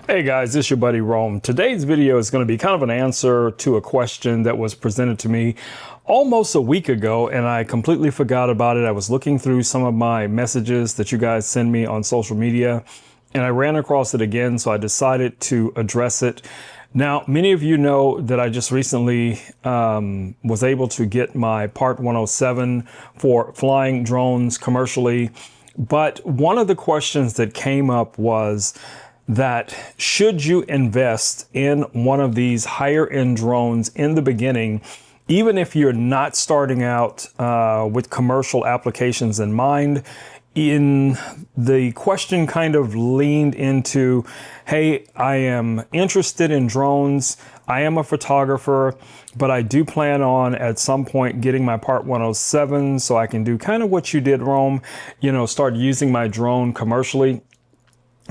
Hey guys, this is your buddy Rome. Today's video is going to be kind of an answer to a question that was presented to me almost a week ago, and I completely forgot about it. I was looking through some of my messages that you guys send me on social media, and I ran across it again, so I decided to address it. Now, many of you know that I just recently was able to get my Part 107 for flying drones commercially, but one of the questions that came up was that should you invest in one of these higher end drones in the beginning, even if you're not starting out with commercial applications in mind? The question kind of leaned into, hey, I am interested in drones. I am a photographer, but I do plan on at some point getting my Part 107 so I can do kind of what you did, Rome, start using my drone commercially.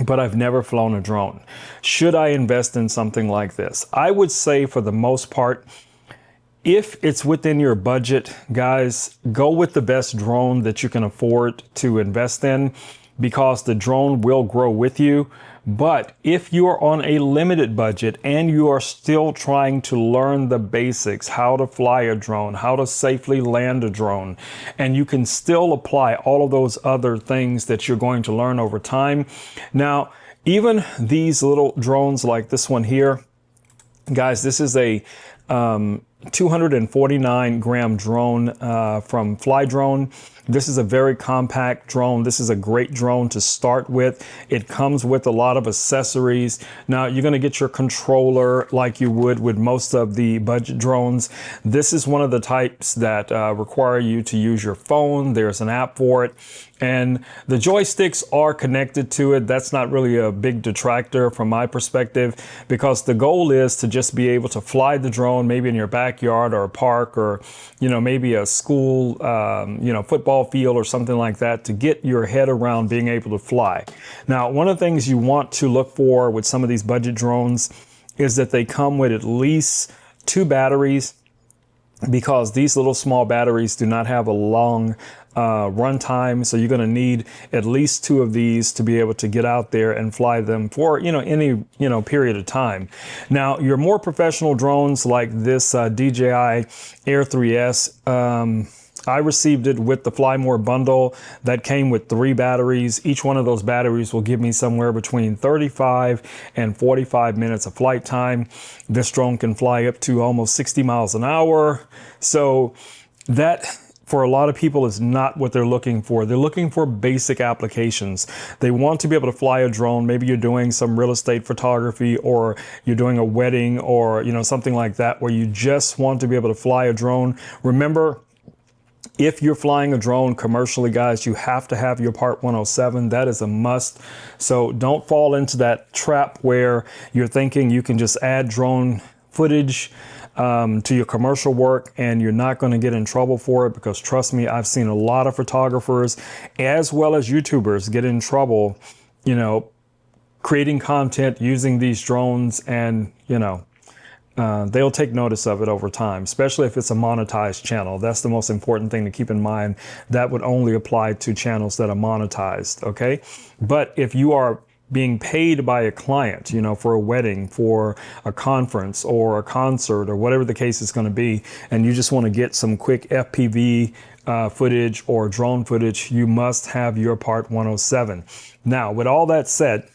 But I've never flown a drone. Should I invest in something like this? I would say for the most part, if it's within your budget, guys, go with the best drone that you can afford to invest in, because the drone will grow with you. But if you are on a limited budget and you are still trying to learn the basics, how to fly a drone, how to safely land a drone, and you can still apply all of those other things that you're going to learn over time. Now, even these little drones like this one here, guys, this is a 249 gram drone from Fly Drone. This is a very compact drone. This is a great drone to start with. It comes with a lot of accessories. Now, you're going to get your controller like you would with most of the budget drones. This is one of the types that require you to use your phone. There's an app for it, and the joysticks are connected to it. That's not really a big detractor from my perspective, because the goal is to just be able to fly the drone maybe in your backyard or a park, or maybe a school football field or something like that, to get your head around being able to fly. Now, one of the things you want to look for with some of these budget drones is that they come with at least 2 batteries, because these little small batteries do not have a long run time. So you're going to need at least 2 of these to be able to get out there and fly them for any period of time. Now, your more professional drones like this DJI Air 3S, I received it with the Fly More bundle that came with 3 batteries. Each one of those batteries will give me somewhere between 35 and 45 minutes of flight time. This drone can fly up to almost 60 miles an hour. So that, for a lot of people, is not what they're looking for. They're looking for basic applications. They want to be able to fly a drone. Maybe you're doing some real estate photography, or you're doing a wedding, or something like that, where you just want to be able to fly a drone. Remember, if you're flying a drone commercially, guys, you have to have your Part 107. That is a must. So don't fall into that trap where you're thinking you can just add drone footage to your commercial work and you're not going to get in trouble for it, because trust me, I've seen a lot of photographers as well as YouTubers get in trouble, creating content using these drones, and they'll take notice of it over time, especially if it's a monetized channel. That's the most important thing to keep in mind. That would only apply to channels that are monetized, okay? But if you are being paid by a client, for a wedding, for a conference or a concert, or whatever the case is going to be, and you just want to get some quick FPV footage or drone footage, you must have your Part 107. Now, with all that said,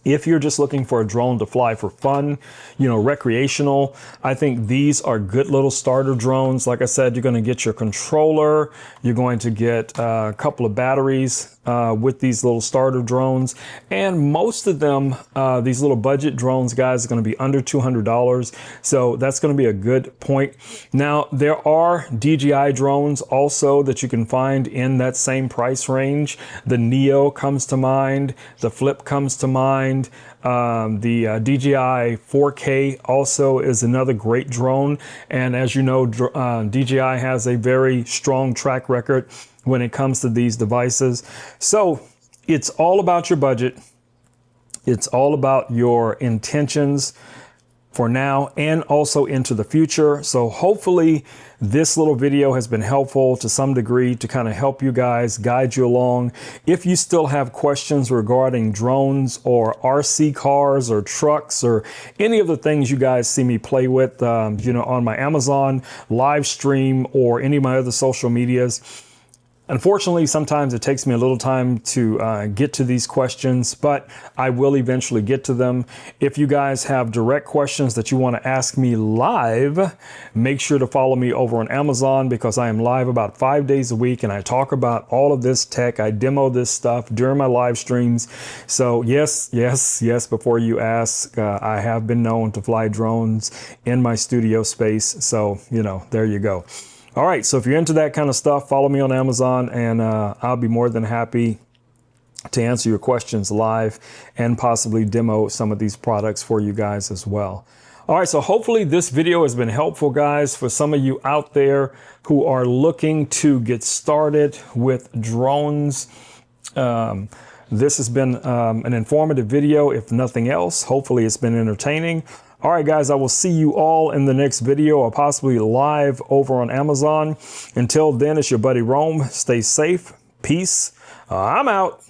if you're just looking for a drone to fly for fun, recreational, I think these are good little starter drones. Like I said, you're going to get your controller. You're going to get a couple of batteries with these little starter drones. And most of them, these little budget drones, guys, are going to be under $200. So that's going to be a good point. Now, there are DJI drones also that you can find in that same price range. The Neo comes to mind. The Flip comes to mind. The DJI 4K also is another great drone. And as you know, DJI has a very strong track record when it comes to these devices. So it's all about your budget. It's all about your intentions for now and also into the future. So hopefully this little video has been helpful to some degree to kind of help you guys, guide you along. If you still have questions regarding drones or RC cars or trucks or any of the things you guys see me play with, you know, on my Amazon live stream or any of my other social medias, unfortunately, sometimes it takes me a little time to get to these questions, but I will eventually get to them. If you guys have direct questions that you want to ask me live, make sure to follow me over on Amazon, because I am live about 5 days a week and I talk about all of this tech. I demo this stuff during my live streams. So yes, before you ask, I have been known to fly drones in my studio space. So, you know, there you go. All right, so if you're into that kind of stuff, follow me on Amazon, and I'll be more than happy to answer your questions live and possibly demo some of these products for you guys as well. All right, so hopefully this video has been helpful, guys, for some of you out there who are looking to get started with drones. This has been an informative video, if nothing else. Hopefully it's been entertaining. All right, guys, I will see you all in the next video, or possibly live over on Amazon. Until then, it's your buddy Rome. Stay safe. Peace. I'm out.